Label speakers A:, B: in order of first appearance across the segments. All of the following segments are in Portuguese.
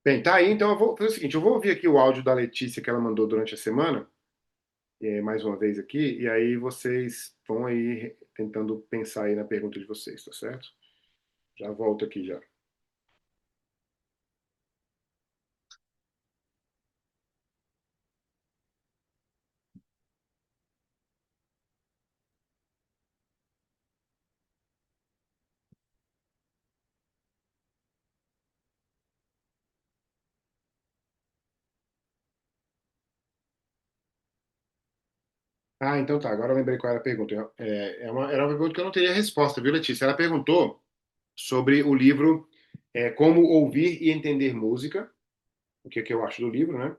A: Bem, tá aí, então eu vou fazer o seguinte, eu vou ouvir aqui o áudio da Letícia que ela mandou durante a semana, mais uma vez aqui, e aí vocês vão aí tentando pensar aí na pergunta de vocês, tá certo? Já volto aqui já. Ah, então tá, agora eu lembrei qual era a pergunta. Era uma pergunta que eu não teria resposta, viu, Letícia? Ela perguntou sobre o livro Como Ouvir e Entender Música, o que, que eu acho do livro, né?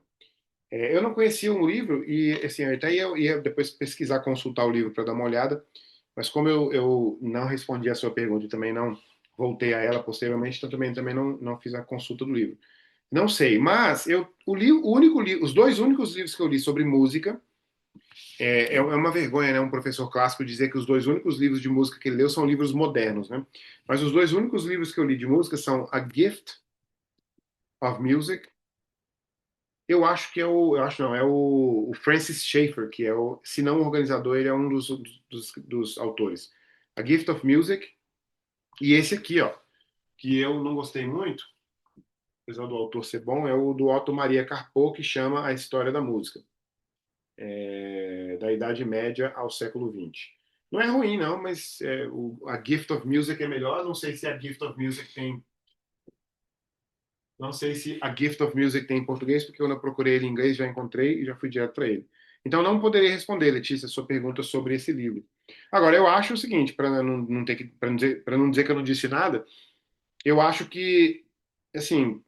A: Eu não conhecia o livro e, assim, eu até ia depois pesquisar, consultar o livro para dar uma olhada, mas como eu não respondi a sua pergunta e também não voltei a ela posteriormente, então também não fiz a consulta do livro. Não sei, mas o único livro, os dois únicos livros que eu li sobre música, é uma vergonha, né, um professor clássico dizer que os dois únicos livros de música que ele leu são livros modernos, né? Mas os dois únicos livros que eu li de música são A Gift of Music. Eu acho que eu acho não, é o Francis Schaeffer, que é o, se não o organizador, ele é um dos autores. A Gift of Music, e esse aqui, ó, que eu não gostei muito, apesar do autor ser bom, é o do Otto Maria Carpo, que chama A História da Música, da Idade Média ao século XX. Não é ruim, não, mas a Gift of Music é melhor. Não sei se a Gift of Music tem. Não sei se a Gift of Music tem em português, porque quando eu procurei ele em inglês já encontrei e já fui direto para ele. Então não poderia responder, Letícia, a sua pergunta sobre esse livro. Agora, eu acho o seguinte, para não ter que, para não dizer que eu não disse nada, eu acho que, assim,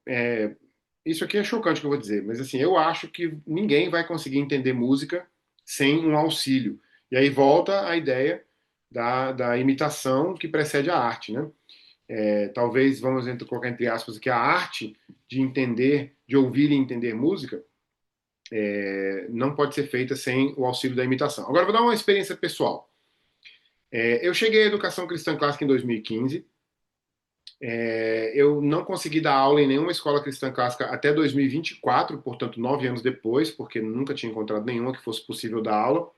A: isso aqui é chocante que eu vou dizer, mas assim, eu acho que ninguém vai conseguir entender música sem um auxílio. E aí volta a ideia da imitação que precede a arte, né? Talvez, vamos colocar entre aspas aqui, a arte de entender, de ouvir e entender música, não pode ser feita sem o auxílio da imitação. Agora, eu vou dar uma experiência pessoal. Eu cheguei à educação cristã clássica em 2015. Eu não consegui dar aula em nenhuma escola cristã clássica até 2024, portanto, 9 anos depois, porque nunca tinha encontrado nenhuma que fosse possível dar aula.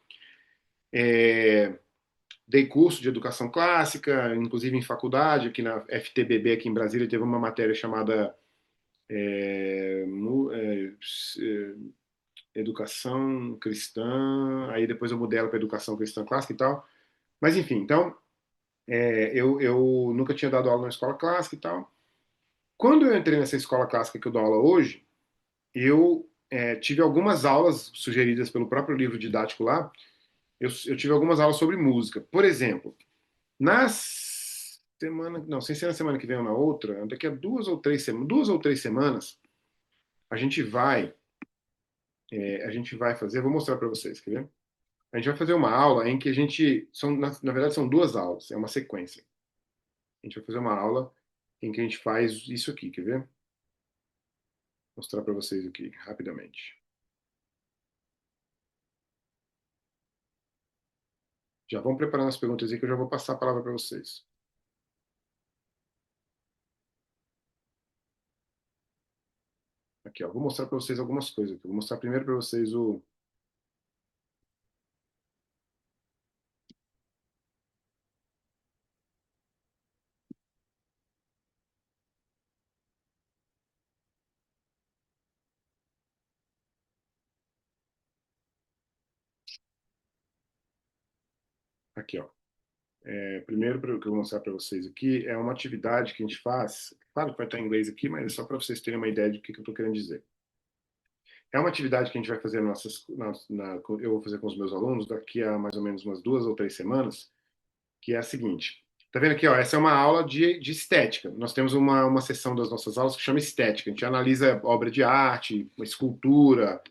A: É, Dei curso de educação clássica, inclusive em faculdade, aqui na FTBB, aqui em Brasília, teve uma matéria chamada é, mu- é, é, educação cristã, aí depois eu mudei ela para educação cristã clássica e tal. Mas enfim, então, eu nunca tinha dado aula na escola clássica e tal. Quando eu entrei nessa escola clássica que eu dou aula hoje, eu tive algumas aulas sugeridas pelo próprio livro didático lá. Eu tive algumas aulas sobre música. Por exemplo, na semana, não sei se é na semana que vem ou na outra, daqui a 2 ou 3 semanas, a gente vai, a gente vai fazer, vou mostrar para vocês, quer ver? A gente vai fazer uma aula em que a gente, na verdade são duas aulas, é uma sequência. A gente vai fazer uma aula em que a gente faz isso aqui, quer ver? Vou mostrar para vocês aqui, rapidamente. Já vão preparando as perguntas aí que eu já vou passar a palavra para vocês. Aqui, ó, vou mostrar para vocês algumas coisas aqui. Vou mostrar primeiro para vocês o. Aqui, ó. Primeiro, o que eu vou mostrar para vocês aqui é uma atividade que a gente faz. Claro que vai estar em inglês aqui, mas é só para vocês terem uma ideia do que eu estou querendo dizer. É uma atividade que a gente vai fazer eu vou fazer com os meus alunos daqui a mais ou menos umas 2 ou 3 semanas, que é a seguinte. Tá vendo aqui, ó? Essa é uma aula de estética. Nós temos uma sessão das nossas aulas que chama estética. A gente analisa obra de arte, uma escultura,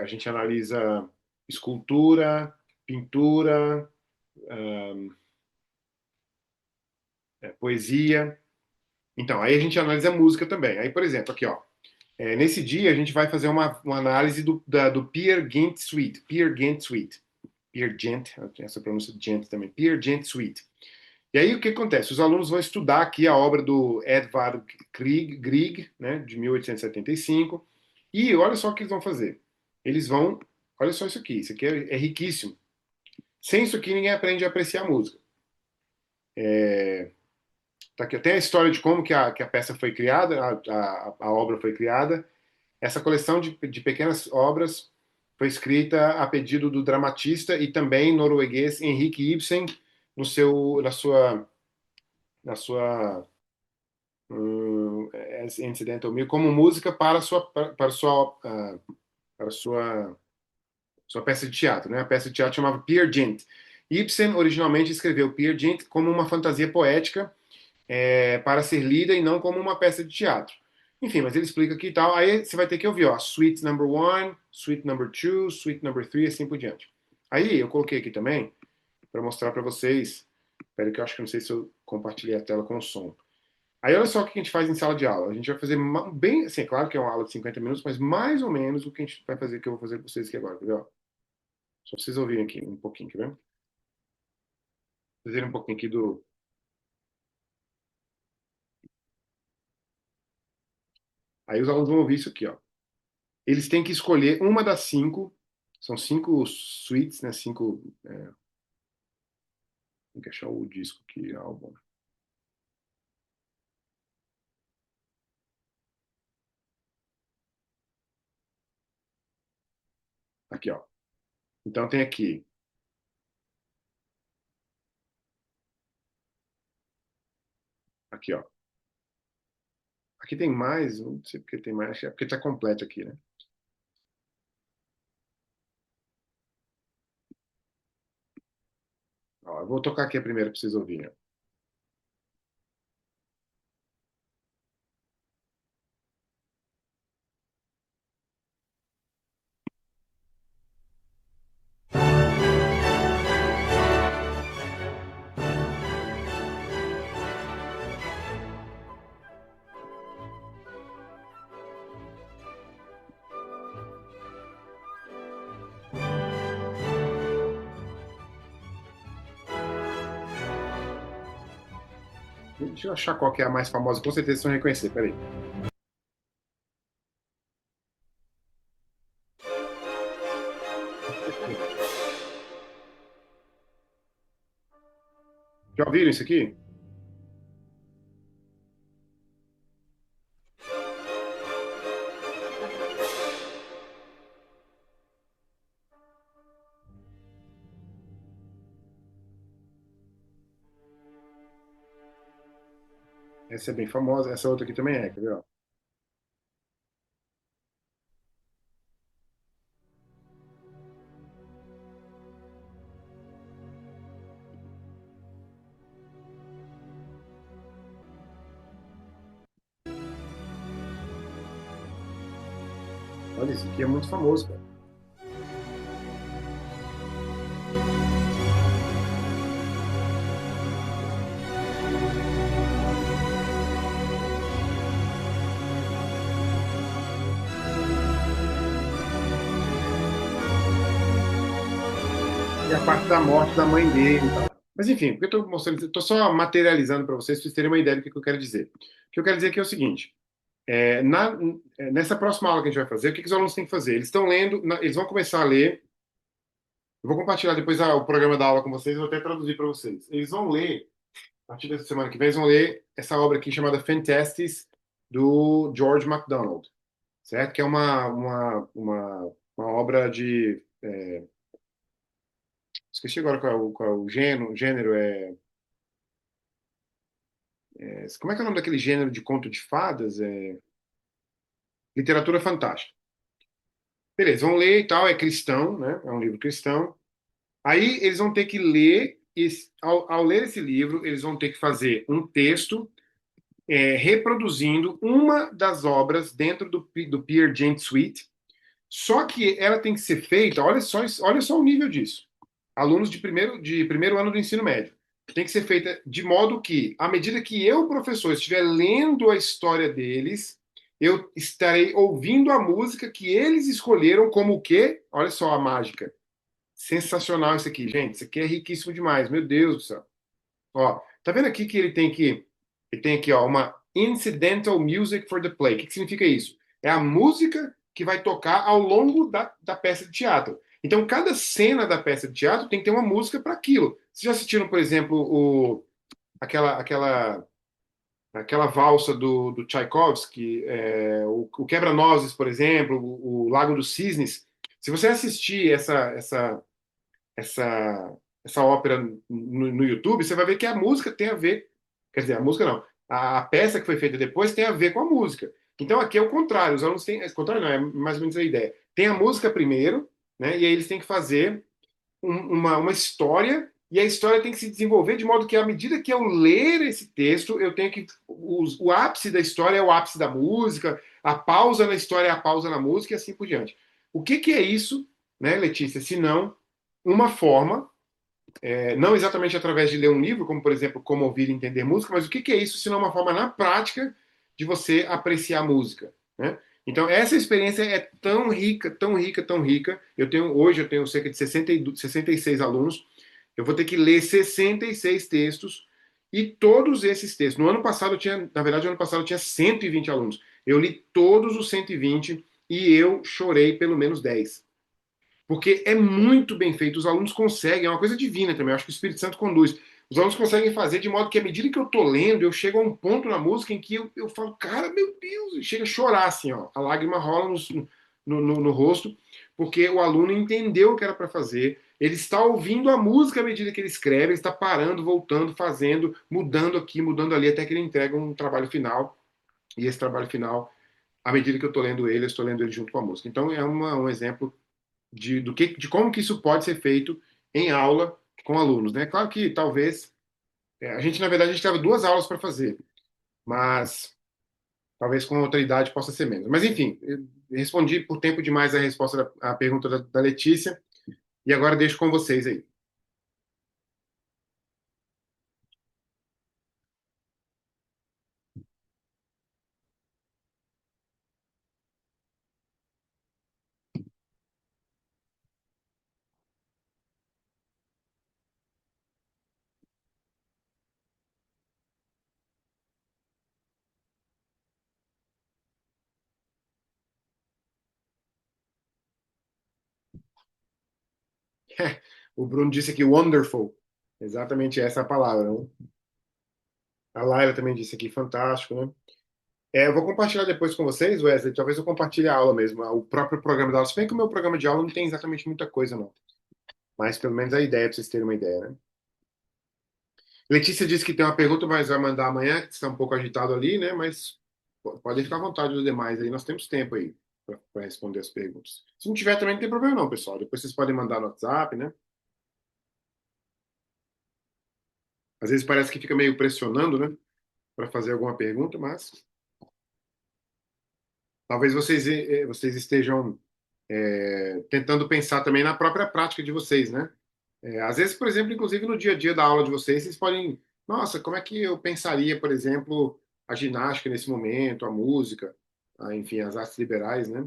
A: a gente analisa escultura, pintura, poesia. Então, aí a gente analisa música também. Aí, por exemplo, aqui, ó. Nesse dia a gente vai fazer uma análise do Peer Gynt Suite. Peer Gynt Suite. Peer Gynt, essa pronúncia de Gynt também. Peer Gynt Suite. E aí o que acontece? Os alunos vão estudar aqui a obra do Edvard Grieg, né, de 1875, e olha só o que eles vão fazer. Eles vão, olha só isso aqui é riquíssimo. Sem isso aqui ninguém aprende a apreciar a música. Tá aqui, tem a história de como que a peça foi criada, a obra foi criada. Essa coleção de pequenas obras foi escrita a pedido do dramatista e também norueguês Henrik Ibsen no seu, na sua Incidental Me como música para sua peça de teatro, né? A peça de teatro chamava Peer Gynt. Ibsen originalmente escreveu Peer Gynt como uma fantasia poética para ser lida e não como uma peça de teatro. Enfim, mas ele explica aqui e tal. Aí você vai ter que ouvir, ó, Suite Number One, Suite Number Two, Suite Number Three, assim por diante. Aí eu coloquei aqui também para mostrar para vocês. Espera que eu acho que não sei se eu compartilhei a tela com o som. Aí olha só o que a gente faz em sala de aula. A gente vai fazer bem, assim, é claro que é uma aula de 50 minutos, mas mais ou menos o que a gente vai fazer, que eu vou fazer com vocês aqui agora, entendeu? Só pra vocês ouvirem aqui um pouquinho, quer ver? Vocês verem um pouquinho aqui do. Aí os alunos vão ouvir isso aqui, ó. Eles têm que escolher uma das cinco, são cinco suítes, né? Cinco. Tem que achar o disco aqui, álbum. Aqui, ó. Então tem aqui, ó. Aqui tem mais, não sei porque tem mais, é porque tá completo aqui, né? Ó, eu vou tocar aqui a primeira para vocês ouvirem. Deixa eu achar qual que é a mais famosa, com certeza vocês vão reconhecer, peraí. Já ouviram isso aqui? Essa é bem famosa, essa outra aqui também é, quer ver? Ó? Olha, isso aqui é muito famoso, cara. E a parte da morte da mãe dele e tal. Mas enfim, porque eu estou mostrando, estou só materializando para vocês, para vocês terem uma ideia do que eu quero dizer. O que eu quero dizer aqui é o seguinte: nessa próxima aula que a gente vai fazer, o que os alunos têm que fazer? Eles estão lendo, eles vão começar a ler. Eu vou compartilhar depois o programa da aula com vocês, eu vou até traduzir para vocês. Eles vão ler, a partir dessa semana que vem, eles vão ler essa obra aqui chamada Fantastes, do George MacDonald, certo? Que é uma obra de. Esqueci agora qual é o gênero. Como é que é o nome daquele gênero de conto de fadas? Literatura fantástica. Beleza, vão ler e tal, é cristão, né? É um livro cristão. Aí eles vão ter que ler, ao ler esse livro, eles vão ter que fazer um texto reproduzindo uma das obras dentro do Peer Gynt Suite. Só que ela tem que ser feita, olha só o nível disso. Alunos de primeiro ano do ensino médio. Tem que ser feita de modo que, à medida que eu, professor, estiver lendo a história deles, eu estarei ouvindo a música que eles escolheram como o quê? Olha só a mágica. Sensacional isso aqui, gente. Isso aqui é riquíssimo demais. Meu Deus do céu. Ó, Tá vendo aqui que ele tem aqui, ó, uma incidental music for the play. O que significa isso? É a música que vai tocar ao longo da peça de teatro. Então, cada cena da peça de teatro tem que ter uma música para aquilo. Vocês já assistiram, por exemplo, aquela, aquela, aquela valsa do Tchaikovsky, o Quebra-Nozes, por exemplo, o Lago dos Cisnes? Se você assistir essa, essa ópera no YouTube, você vai ver que a música tem a ver, quer dizer, a música não, a peça que foi feita depois tem a ver com a música. Então aqui é o contrário, os alunos têm, é o contrário não, é mais ou menos a ideia. Tem a música primeiro, né, e aí eles têm que fazer uma história, e a história tem que se desenvolver de modo que, à medida que eu ler esse texto, eu tenho que. O ápice da história é o ápice da música, a pausa na história é a pausa na música, e assim por diante. O que é isso, né, Letícia, se não uma forma, não exatamente através de ler um livro, como por exemplo, como ouvir e entender música, mas o que é isso, se não uma forma na prática de você apreciar música, né? Então, essa experiência é tão rica, tão rica, tão rica. Hoje eu tenho cerca de 66 alunos. Eu vou ter que ler 66 textos e todos esses textos. No ano passado eu tinha, na verdade, no ano passado eu tinha 120 alunos. Eu li todos os 120 e eu chorei pelo menos 10. Porque é muito bem feito, os alunos conseguem, é uma coisa divina também, eu acho que o Espírito Santo conduz. Os alunos conseguem fazer de modo que, à medida que eu tô lendo, eu chego a um ponto na música em que eu falo, cara, meu Deus, e chega a chorar assim, ó, a lágrima rola no rosto, porque o aluno entendeu o que era para fazer, ele está ouvindo a música à medida que ele escreve, ele está parando, voltando, fazendo, mudando aqui, mudando ali, até que ele entrega um trabalho final, e esse trabalho final, à medida que eu estou lendo ele, eu estou lendo ele junto com a música. Então é um exemplo de como que isso pode ser feito em aula com alunos, né? Claro que talvez a gente na verdade a gente teve duas aulas para fazer, mas talvez com outra idade possa ser menos. Mas enfim, eu respondi por tempo demais a resposta à pergunta da Letícia e agora deixo com vocês aí. O Bruno disse aqui wonderful, exatamente essa é a palavra, né? A Laila também disse aqui fantástico, né? Eu vou compartilhar depois com vocês, Wesley. Talvez eu compartilhe a aula mesmo, o próprio programa da aula. Se bem que o meu programa de aula não tem exatamente muita coisa, não. Mas pelo menos a ideia, para vocês terem uma ideia, né? Letícia disse que tem uma pergunta, mas vai mandar amanhã, que está um pouco agitado ali, né? Mas podem ficar à vontade os demais aí, nós temos tempo aí para responder as perguntas. Se não tiver também não tem problema não, pessoal. Depois vocês podem mandar no WhatsApp, né? Às vezes parece que fica meio pressionando, né? Para fazer alguma pergunta, mas talvez vocês estejam tentando pensar também na própria prática de vocês, né? Às vezes, por exemplo, inclusive no dia a dia da aula de vocês, vocês podem, nossa, como é que eu pensaria, por exemplo, a ginástica nesse momento, a música, enfim, as artes liberais, né?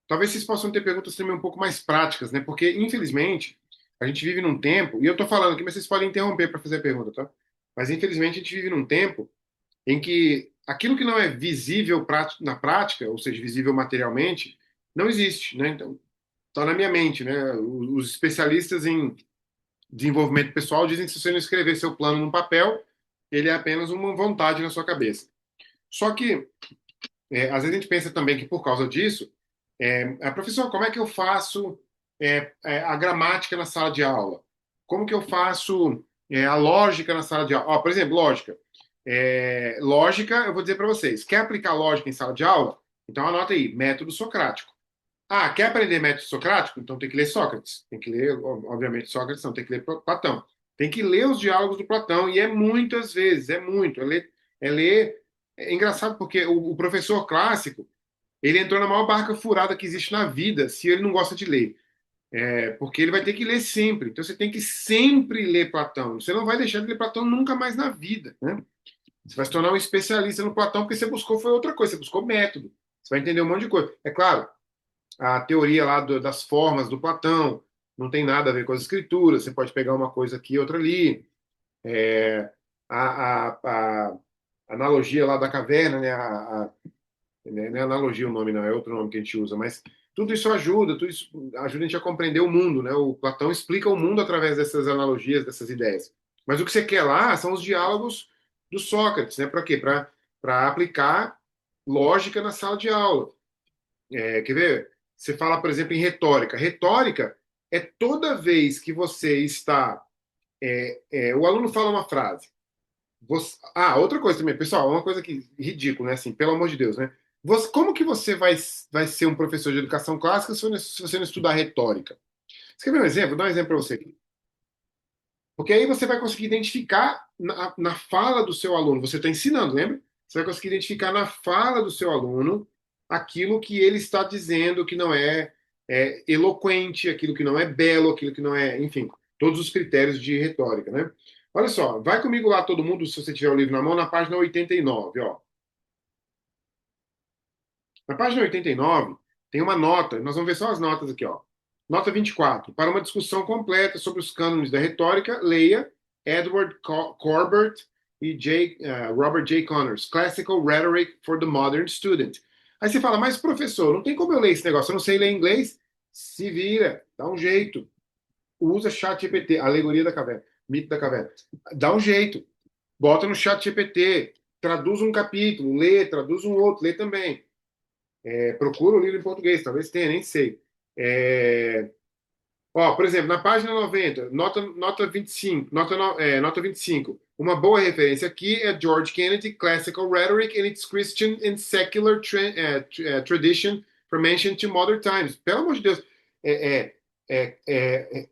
A: Talvez vocês possam ter perguntas também um pouco mais práticas, né? Porque, infelizmente, a gente vive num tempo, e eu estou falando aqui, mas vocês podem interromper para fazer a pergunta, tá? Mas, infelizmente, a gente vive num tempo em que aquilo que não é visível na prática, ou seja, visível materialmente, não existe, né? Então, está na minha mente, né? Os especialistas em desenvolvimento pessoal dizem que se você não escrever seu plano no papel, ele é apenas uma vontade na sua cabeça. Só que, às vezes a gente pensa também que por causa disso, professor, como é que eu faço a gramática na sala de aula? Como que eu faço a lógica na sala de aula? Ó, por exemplo, lógica. Lógica, eu vou dizer para vocês, quer aplicar lógica em sala de aula? Então anota aí, método socrático. Ah, quer aprender método socrático? Então tem que ler Sócrates. Tem que ler, obviamente, Sócrates, não, tem que ler Platão. Tem que ler os diálogos do Platão, e é muitas vezes, é muito. É engraçado porque o professor clássico, ele entrou na maior barca furada que existe na vida, se ele não gosta de ler. Porque ele vai ter que ler sempre. Então você tem que sempre ler Platão. Você não vai deixar de ler Platão nunca mais na vida, né? Você vai se tornar um especialista no Platão porque você buscou foi outra coisa, você buscou método. Você vai entender um monte de coisa. É claro, a teoria lá das formas do Platão não tem nada a ver com as escrituras, você pode pegar uma coisa aqui e outra ali. a analogia lá da caverna, né? Não é analogia o nome, não, é outro nome que a gente usa, mas tudo isso ajuda, tudo isso ajuda a gente a compreender o mundo, né? O Platão explica o mundo através dessas analogias, dessas ideias. Mas o que você quer lá são os diálogos do Sócrates, né? Para quê? Para aplicar lógica na sala de aula. Quer ver? Você fala, por exemplo, em retórica. Retórica é toda vez que você está. O aluno fala uma frase. Outra coisa também, pessoal, uma coisa que ridícula, né? Assim, pelo amor de Deus, né? Como que você vai ser um professor de educação clássica se você não estudar retórica? Você quer ver um exemplo? Vou dar um exemplo para você aqui. Porque aí você vai conseguir identificar na fala do seu aluno. Você está ensinando, lembra? Você vai conseguir identificar na fala do seu aluno aquilo que ele está dizendo que não é eloquente, aquilo que não é belo, aquilo que não é, enfim, todos os critérios de retórica, né? Olha só, vai comigo lá todo mundo, se você tiver o livro na mão, na página 89, ó. Na página 89 tem uma nota, nós vamos ver só as notas aqui, ó. Nota 24. Para uma discussão completa sobre os cânones da retórica, leia Edward Corbett e Robert J. Connors, Classical Rhetoric for the Modern Student. Aí você fala, mas professor, não tem como eu ler esse negócio, eu não sei ler inglês? Se vira, dá um jeito. Usa chat GPT, alegoria da caverna, mito da caverna. Dá um jeito. Bota no chat GPT, traduz um capítulo, lê, traduz um outro, lê também. Procura o livro em português, talvez tenha, nem sei. É, por exemplo, na página 90, nota 25, nota 25. Uma boa referência aqui é George Kennedy, Classical Rhetoric and its Christian and Secular Tradition from Ancient to Modern Times. Pelo amor de Deus.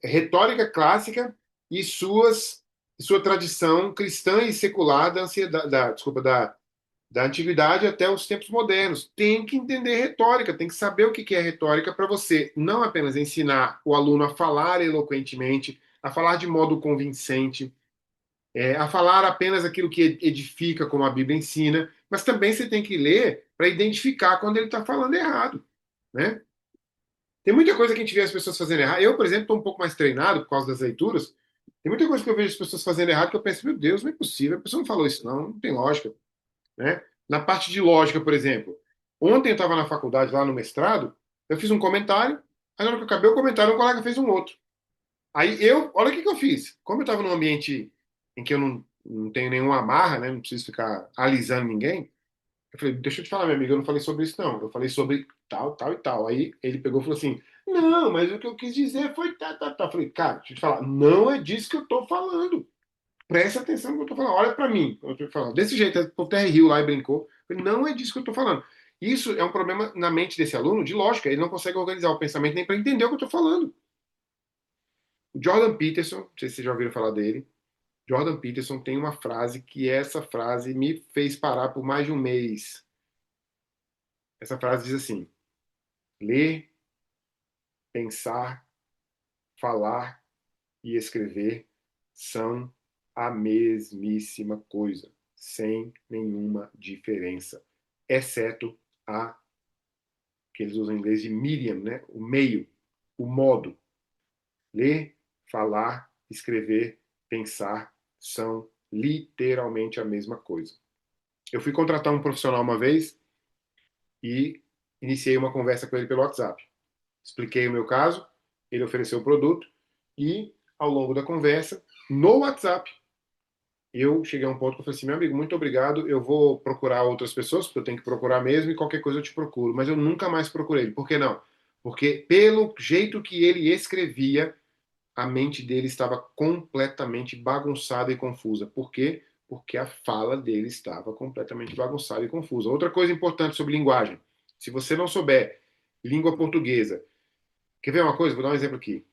A: Retórica clássica e sua tradição cristã e secular da ansiedade, desculpa, da antiguidade até os tempos modernos. Tem que entender retórica, tem que saber o que é retórica para você não apenas ensinar o aluno a falar eloquentemente, a falar de modo convincente, a falar apenas aquilo que edifica, como a Bíblia ensina, mas também você tem que ler para identificar quando ele está falando errado, né? Tem muita coisa que a gente vê as pessoas fazendo errado. Eu, por exemplo, estou um pouco mais treinado por causa das leituras. Tem muita coisa que eu vejo as pessoas fazendo errado que eu penso, meu Deus, não é possível. A pessoa não falou isso, não tem lógica, né? Na parte de lógica, por exemplo. Ontem eu estava na faculdade, lá no mestrado, eu fiz um comentário, aí na hora que eu acabei o comentário, um colega fez um outro. Olha o que eu fiz. Como eu estava num ambiente em que eu não tenho nenhuma amarra, né? Não preciso ficar alisando ninguém, eu falei, deixa eu te falar, meu amigo, eu não falei sobre isso, não. Eu falei sobre tal, tal e tal. Aí ele pegou e falou assim, não, mas o que eu quis dizer foi tal, tal, tal. Eu falei, cara, deixa eu te falar, não é disso que eu estou falando. Presta atenção no que eu estou falando. Olha para mim. Eu tô falando. Desse jeito, o Terry Hill lá e brincou. Eu falei, não é disso que eu estou falando. Isso é um problema na mente desse aluno de lógica. Ele não consegue organizar o pensamento nem para entender o que eu estou falando. O Jordan Peterson, não sei se vocês já ouviram falar dele. Jordan Peterson tem uma frase que essa frase me fez parar por mais de um mês. Essa frase diz assim: ler, pensar, falar e escrever são a mesmíssima coisa, sem nenhuma diferença, exceto a que eles usam em inglês de medium, né? O meio, o modo. Ler, falar, escrever, pensar são literalmente a mesma coisa. Eu fui contratar um profissional uma vez e iniciei uma conversa com ele pelo WhatsApp. Expliquei o meu caso, ele ofereceu o produto e, ao longo da conversa, no WhatsApp, eu cheguei a um ponto que eu falei assim, meu amigo, muito obrigado, eu vou procurar outras pessoas, porque eu tenho que procurar mesmo, e qualquer coisa eu te procuro. Mas eu nunca mais procurei. Por que não? Porque pelo jeito que ele escrevia, a mente dele estava completamente bagunçada e confusa. Por quê? Porque a fala dele estava completamente bagunçada e confusa. Outra coisa importante sobre linguagem. Se você não souber língua portuguesa, quer ver uma coisa? Vou dar um exemplo aqui.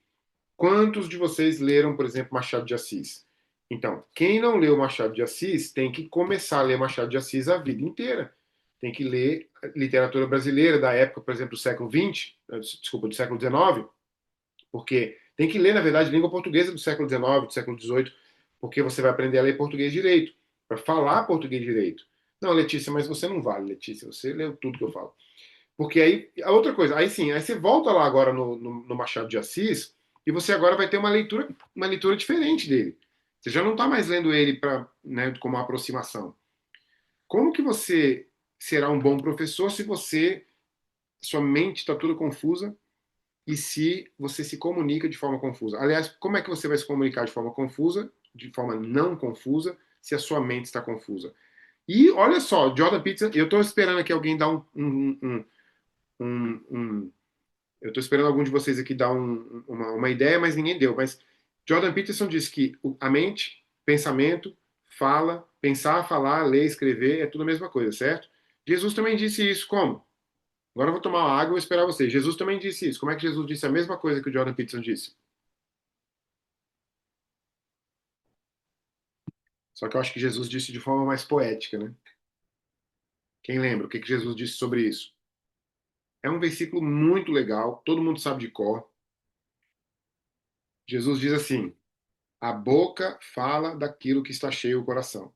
A: Quantos de vocês leram, por exemplo, Machado de Assis? Então, quem não leu Machado de Assis tem que começar a ler Machado de Assis a vida inteira. Tem que ler literatura brasileira da época, por exemplo, do século XX, desculpa, do século XIX, porque tem que ler, na verdade, língua portuguesa do século XIX, do século XVIII, porque você vai aprender a ler português direito, para falar português direito. Não, Letícia, mas você não vale, Letícia, você leu tudo que eu falo. Porque aí, a outra coisa, aí sim, aí você volta lá agora no Machado de Assis e você agora vai ter uma leitura diferente dele. Você já não está mais lendo ele para, né, como uma aproximação. Como que você será um bom professor se sua mente está toda confusa e se você se comunica de forma confusa? Aliás, como é que você vai se comunicar de forma confusa, de forma não confusa, se a sua mente está confusa? E olha só, Jordan Peterson, eu estou esperando aqui alguém dar um eu estou esperando algum de vocês aqui dar uma ideia, mas ninguém deu. Mas Jordan Peterson disse que a mente, pensamento, fala, pensar, falar, ler, escrever, é tudo a mesma coisa, certo? Jesus também disse isso. Como? Agora eu vou tomar uma água e vou esperar vocês. Jesus também disse isso. Como é que Jesus disse a mesma coisa que o Jordan Peterson disse? Só que eu acho que Jesus disse de forma mais poética, né? Quem lembra o que Jesus disse sobre isso? É um versículo muito legal, todo mundo sabe de cor. Jesus diz assim: a boca fala daquilo que está cheio o coração.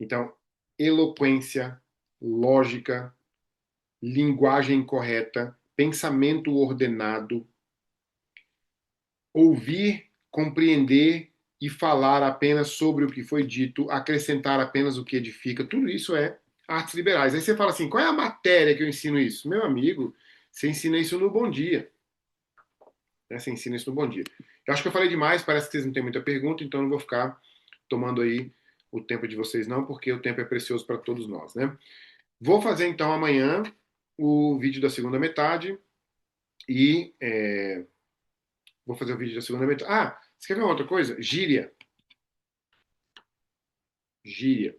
A: Então, eloquência, lógica, linguagem correta, pensamento ordenado, ouvir, compreender e falar apenas sobre o que foi dito, acrescentar apenas o que edifica, tudo isso é artes liberais. Aí você fala assim: qual é a matéria que eu ensino isso? Meu amigo, você ensina isso no Bom Dia. Né? Você ensina isso no Bom Dia. Eu acho que eu falei demais, parece que vocês não têm muita pergunta, então eu não vou ficar tomando aí o tempo de vocês, não, porque o tempo é precioso para todos nós, né? Vou fazer então amanhã o vídeo da segunda metade e vou fazer o vídeo da segunda metade. Ah, você quer ver uma outra coisa? Gíria. Gíria.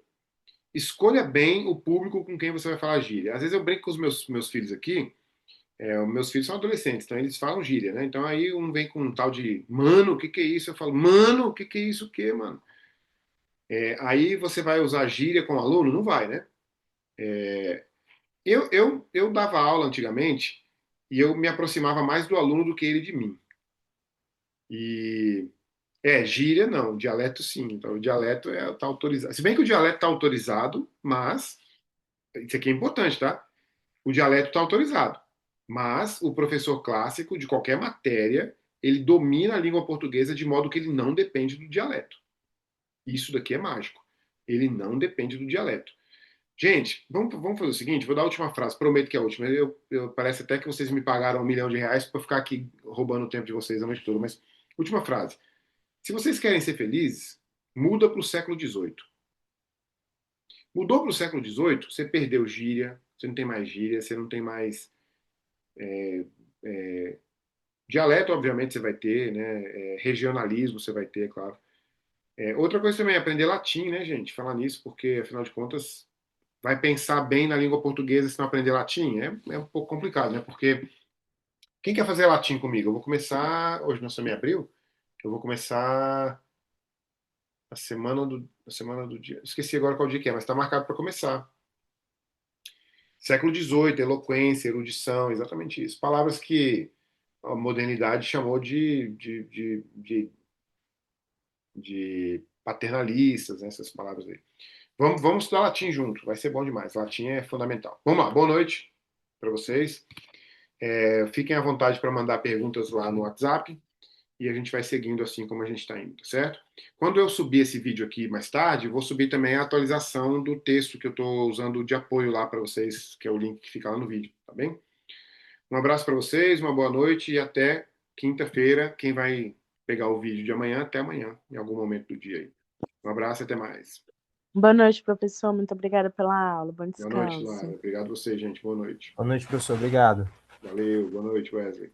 A: Escolha bem o público com quem você vai falar gíria. Às vezes eu brinco com os meus filhos aqui. Os meus filhos são adolescentes, então eles falam gíria, né? Então aí um vem com um tal de, mano, o que que é isso? Eu falo, mano, o que que é isso? O que, mano? Aí você vai usar gíria com o aluno? Não vai, né? Eu dava aula antigamente e eu me aproximava mais do aluno do que ele de mim. E gíria não, dialeto sim. Então o dialeto tá autorizado. Se bem que o dialeto está autorizado, mas isso aqui é importante, tá? O dialeto está autorizado. Mas o professor clássico de qualquer matéria, ele domina a língua portuguesa de modo que ele não depende do dialeto. Isso daqui é mágico. Ele não depende do dialeto. Gente, vamos fazer o seguinte, vou dar a última frase, prometo que é a última. Parece até que vocês me pagaram R$ 1 milhão para ficar aqui roubando o tempo de vocês a noite toda, mas última frase. Se vocês querem ser felizes, muda para o século XVIII. Mudou para o século XVIII, você perdeu gíria, você não tem mais gíria, você não tem mais dialeto, obviamente você vai ter, né? Regionalismo você vai ter, claro. Outra coisa também é aprender latim, né, gente? Falar nisso, porque afinal de contas vai pensar bem na língua portuguesa se não aprender latim? É um pouco complicado, né? Porque quem quer fazer latim comigo? Eu vou começar. Hoje nós estamos em abril. Eu vou começar a semana do dia. Esqueci agora qual dia que é, mas está marcado para começar. Século XVIII, eloquência, erudição, exatamente isso. Palavras que a modernidade chamou de paternalistas, né, essas palavras aí. Vamos estudar latim junto, vai ser bom demais. Latim é fundamental. Vamos lá, boa noite para vocês. Fiquem à vontade para mandar perguntas lá no WhatsApp e a gente vai seguindo assim como a gente está indo, tá certo? Quando eu subir esse vídeo aqui mais tarde, eu vou subir também a atualização do texto que eu estou usando de apoio lá para vocês, que é o link que fica lá no vídeo, tá bem? Um abraço para vocês, uma boa noite e até quinta-feira. Quem vai pegar o vídeo de amanhã, até amanhã, em algum momento do dia aí. Um abraço e até mais.
B: Boa noite, professor. Muito obrigada pela aula. Bom
A: Boa noite,
B: descanso.
A: Lara. Obrigado a você, gente. Boa noite.
C: Boa noite, professor. Obrigado.
A: Valeu, boa noite, Wesley.